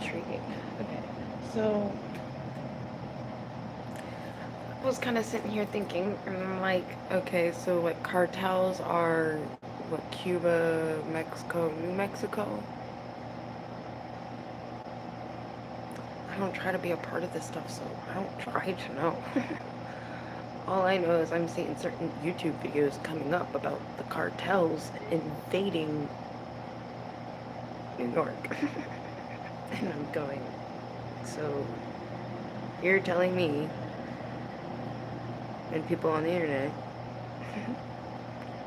intriguing. Okay, so I was kind of sitting here thinking, and I'm like, okay, so like cartels are what, Cuba, Mexico, New Mexico? I don't try to be a part of this stuff, so I don't try to know. All I know is I'm seeing certain YouTube videos coming up about the cartels invading New York. And I'm going, so you're telling me, and people on the internet,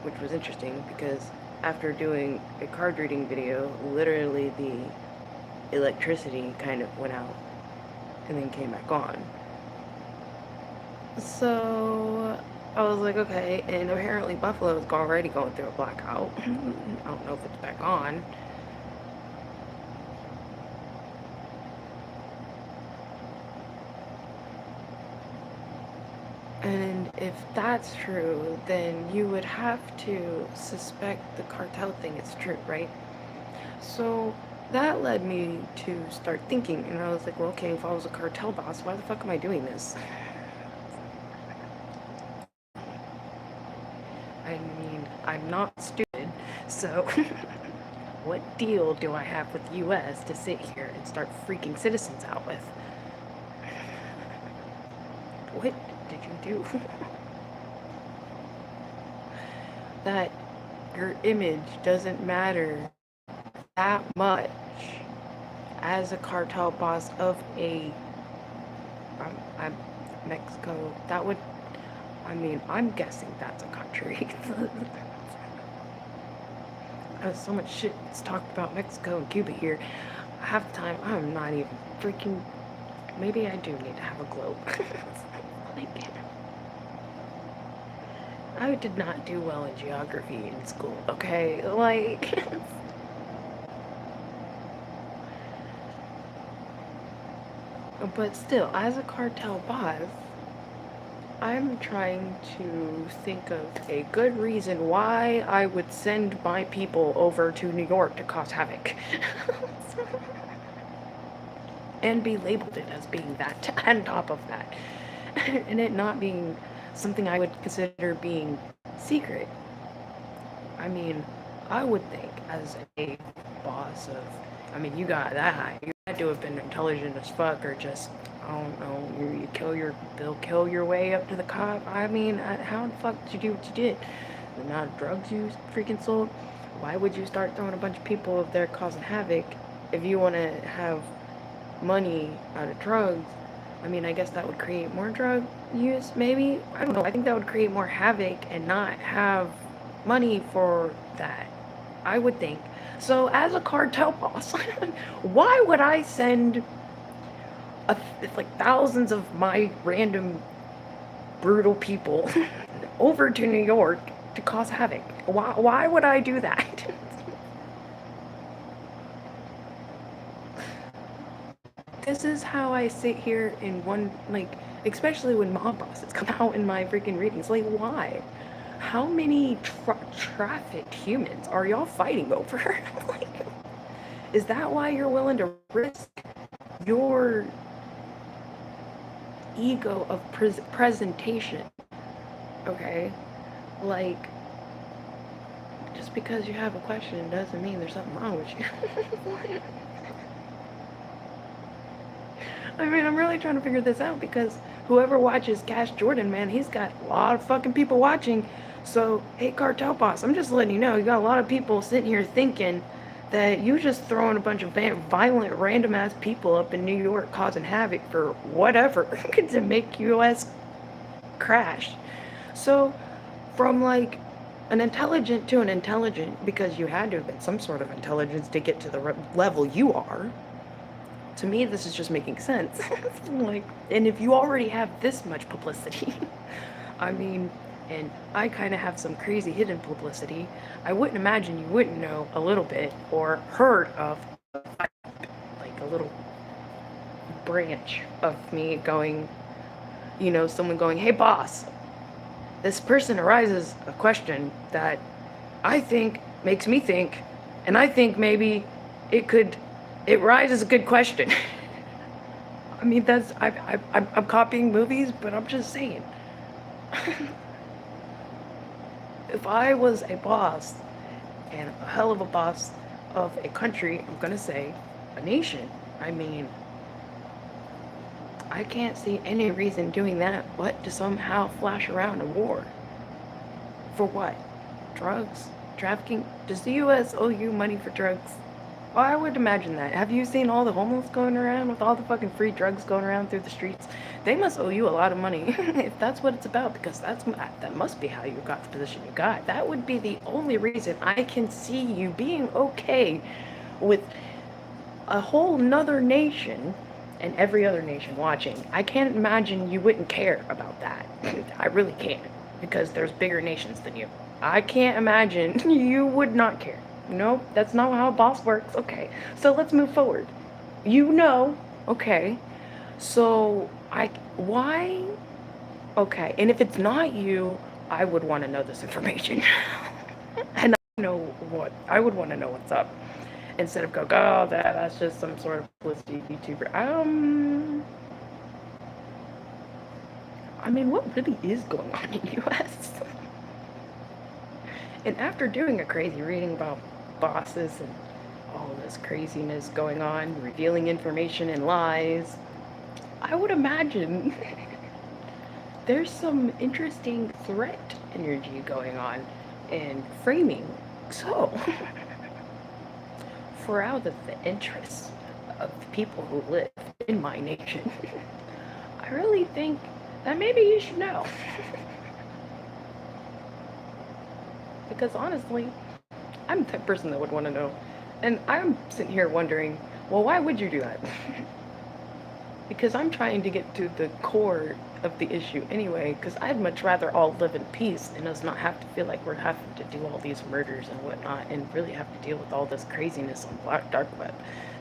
which was interesting because after doing a card reading video, literally the electricity kind of went out and then came back on. So I was like, okay, and apparently Buffalo is already going through a blackout. I don't know if it's back on. And if that's true, then you would have to suspect the cartel thing is true, right? So that led me to start thinking, and I was like, well, okay, if I was a cartel boss, why the fuck am I doing this? I mean, I'm not stupid, so what deal do I have with the US to sit here and start freaking citizens out with? What did you do? That your image doesn't matter that much as a cartel boss of I'm Mexico. That would, I mean, I'm guessing that's a country. There's so much shit that's talked about Mexico and Cuba here. Half the time, I'm not even freaking. Maybe I do need to have a globe. Like, I did not do well in geography in school, okay? Like, but still, as a cartel boss, I'm trying to think of a good reason why I would send my people over to New York to cause havoc. And be labeled it as being that on top of that. And it not being something I would consider being secret. I mean, I would think as a boss of, I mean, you got that high. You had to have been intelligent as fuck, or just, I don't know, they'll kill your way up to the cop. I mean, how the fuck did you do what you did? The amount of drugs you freaking sold? Why would you start throwing a bunch of people up there causing havoc if you want to have money out of drugs? I mean, I guess that would create more drug use, maybe? I don't know. I think that would create more havoc and not have money for that, I would think. So, as a cartel boss, why would I send like thousands of my random brutal people over to New York to cause havoc? Why would I do that? This is how I sit here in one, like, especially when mob bosses come out in my freaking readings. Like, why? How many trafficked humans are y'all fighting over? Like, is that why you're willing to risk your ego of presentation? Okay? Like, just because you have a question doesn't mean there's something wrong with you. I mean, I'm really trying to figure this out because whoever watches Cash Jordan, man, he's got a lot of fucking people watching. So, hey, cartel boss, I'm just letting you know, you got a lot of people sitting here thinking that you just throwing a bunch of violent, random-ass people up in New York causing havoc for whatever to make U.S. crash. So, from like an intelligent to an intelligent, because you had to have been some sort of intelligence to get to the level you are, to me, this is just making sense. Like, and if you already have this much publicity, I mean, and I kind of have some crazy hidden publicity, I wouldn't imagine you wouldn't know a little bit or heard of like a little branch of me going, you know, someone going, hey boss, this person arises a question that I think makes me think, and I think maybe it could It raises a good question. I mean, I'm copying movies, but I'm just saying. If I was a boss, and a hell of a boss of a country, I'm gonna say a nation, I mean, I can't see any reason doing that but to somehow flash around a war. For what? Drugs? Trafficking? Does the US owe you money for drugs? Well, I would imagine that. Have you seen all the homeless going around with all the fucking free drugs going around through the streets? They must owe you a lot of money if that's what it's about, because that must be how you got the position you got. That would be the only reason I can see you being okay with a whole nother nation and every other nation watching. I can't imagine you wouldn't care about that. I really can't, because there's bigger nations than you. I can't imagine you would not care. Nope, that's not how a boss works. Okay, so let's move forward. You know, okay. So why? Okay, and if it's not you, I would want to know this information. And I know what I would want to know what's up, instead of go, oh, that's just some sort of publicity YouTuber. I mean, what really is going on in the US? And after doing a crazy reading about bosses and all this craziness going on, revealing information and lies, I would imagine there's some interesting threat energy going on and framing. So, for out of the interests of the people who live in my nation, I really think that maybe you should know. Because honestly, I'm the type of person that would want to know. And I'm sitting here wondering, well, why would you do that? Because I'm trying to get to the core of the issue anyway, because I'd much rather all live in peace and us not have to feel like we're having to do all these murders and whatnot and really have to deal with all this craziness on dark web,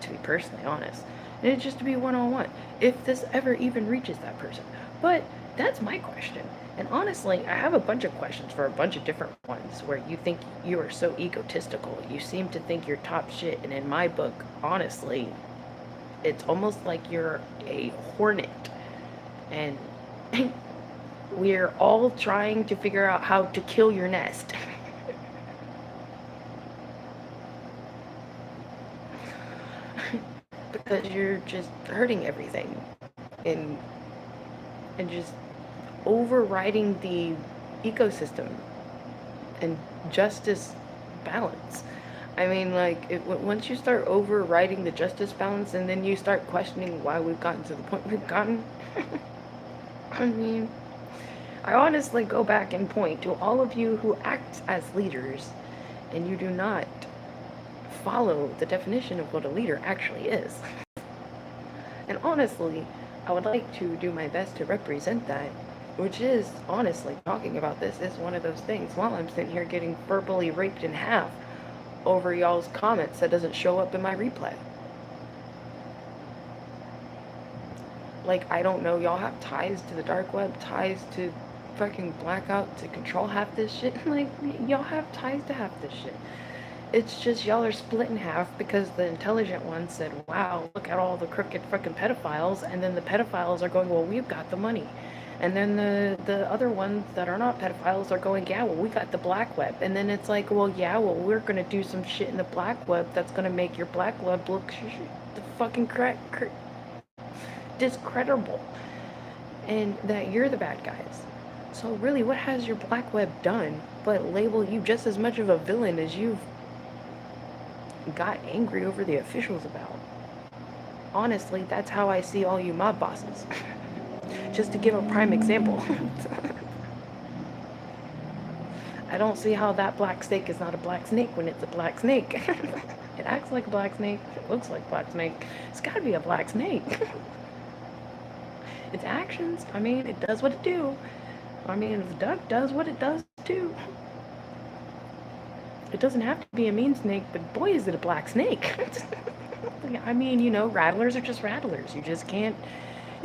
to be personally honest. And it's just to be one-on-one, if this ever even reaches that person. But that's my question. And honestly, I have a bunch of questions for a bunch of different ones where you think you are so egotistical. You seem to think you're top shit. And in my book, honestly, it's almost like you're a hornet. And we're all trying to figure out how to kill your nest. Because you're just hurting everything. And just overriding the ecosystem and justice balance. I mean, like, once you start overriding the justice balance and then you start questioning why we've gotten to the point we've gotten, I mean, I honestly go back and point to all of you who act as leaders and you do not follow the definition of what a leader actually is. And honestly, I would like to do my best to represent that, which is, honestly, talking about this is one of those things while I'm sitting here getting verbally raped in half over y'all's comments that doesn't show up in my replay. Like, I don't know, y'all have ties to the dark web, ties to fucking Blackout to control half this shit. Like, y'all have ties to half this shit. It's just y'all are split in half because the intelligent ones said, wow, look at all the crooked fucking pedophiles, and then the pedophiles are going, well, we've got the money. And then the other ones that are not pedophiles are going, yeah, well, we got the black web. And then it's like, well, yeah, well, we're going to do some shit in the black web that's going to make your black web look the fucking discreditable. And that you're the bad guys. So really, what has your black web done but label you just as much of a villain as you've got angry over the officials about? Honestly, that's how I see all you mob bosses. Just to give a prime example. I don't see how that black snake is not a black snake when it's a black snake. It acts like a black snake. It looks like a black snake. It's gotta be a black snake. Its actions, I mean, it does what it do. I mean, the duck does what it does too. It doesn't have to be a mean snake, but boy, is it a black snake. I mean, you know, rattlers are just rattlers. You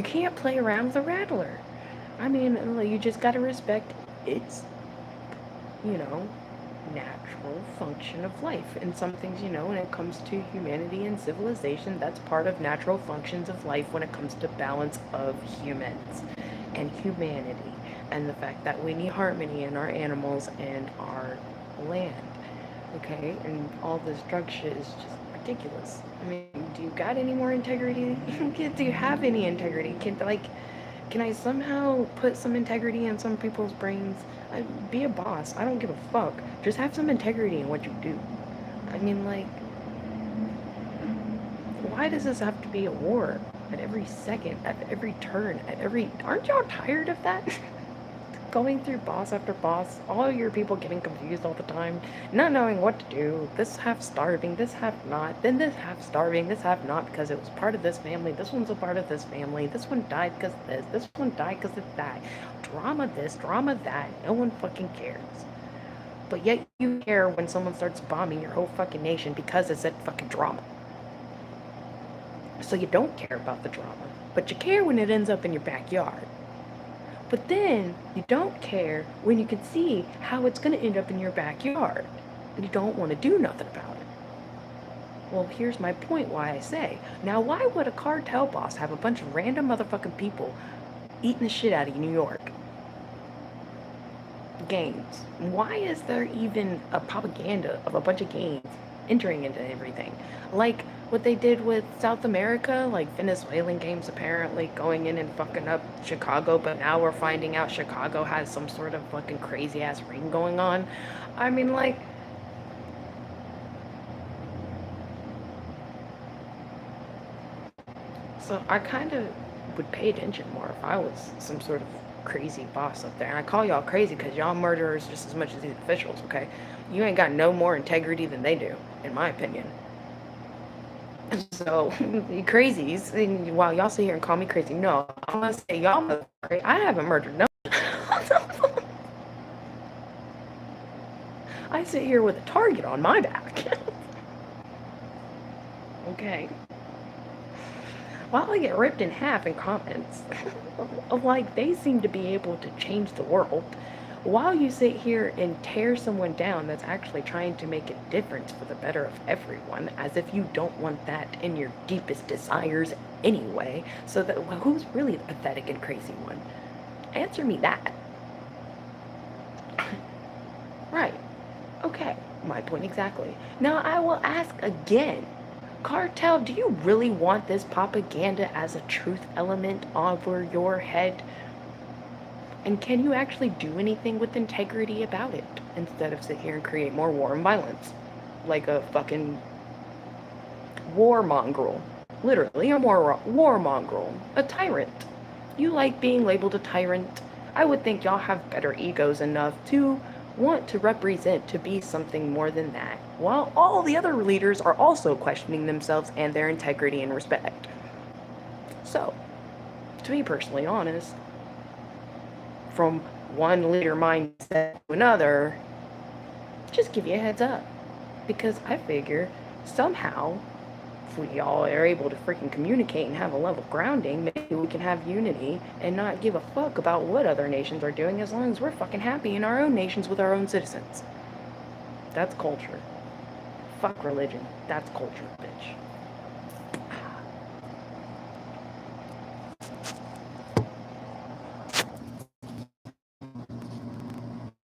can't play around with a rattler. I mean, you just gotta respect its, you know, natural function of life. And some things, when it comes to humanity and civilization, that's part of natural functions of life when it comes to balance of humans and humanity. And the fact that we need harmony in our animals and our land. Okay? And all this drug shit is just ridiculous. I mean, do you got any more integrity? Do you have any integrity? Can I somehow put some integrity in some people's brains? Be a boss. I don't give a fuck. Just have some integrity in what you do. I mean, why does this have to be a war at every second, at every turn, Aren't y'all tired of that? Going through boss after boss, all your people getting confused all the time, not knowing what to do, this half starving, this half not, then this half starving, this half not because it was part of this family, this one's a part of this family, this one died because this one died because of that. Drama this, drama that, no one fucking cares. But yet you care when someone starts bombing your whole fucking nation because it's that fucking drama. So you don't care about the drama, but you care when it ends up in your backyard. But then you don't care when you can see how it's going to end up in your backyard and you don't want to do nothing about it. Well, here's my point why I say, now why would a cartel boss have a bunch of random motherfucking people eating the shit out of New York? Gangs. Why is there even a propaganda of a bunch of gangs entering into everything? Like what they did with South America, like Venezuelan games apparently going in and fucking up Chicago, but now we're finding out Chicago has some sort of fucking crazy ass ring going on. I mean, so I kind of would pay attention more if I was some sort of crazy boss up there. And I call y'all crazy because y'all murderers just as much as these officials, okay? You ain't got no more integrity than they do, in my opinion. So, you crazies, and while y'all sit here and call me crazy, no, I'm gonna say y'all crazy. I haven't murdered no. I sit here with a target on my back. Okay. While I get ripped in half in comments, like they seem to be able to change the world, while you sit here and tear someone down that's actually trying to make a difference for the better of everyone, as if you don't want that in your deepest desires anyway, so that who's really the pathetic and crazy one? Answer me that. Right. Okay, my point exactly. Now I will ask again. Cartel, do you really want this propaganda as a truth element over your head? And can you actually do anything with integrity about it instead of sit here and create more war and violence? Like a fucking war mongrel. Literally a war mongrel. A tyrant. You like being labeled a tyrant. I would think y'all have better egos enough to want to represent to be something more than that, while all the other leaders are also questioning themselves and their integrity and respect. So, to be personally honest, from one leader mindset to another, just give you a heads up. Because I figure somehow, if we all are able to freaking communicate and have a level grounding, maybe we can have unity and not give a fuck about what other nations are doing as long as we're fucking happy in our own nations with our own citizens. That's culture. Fuck religion. That's culture, bitch.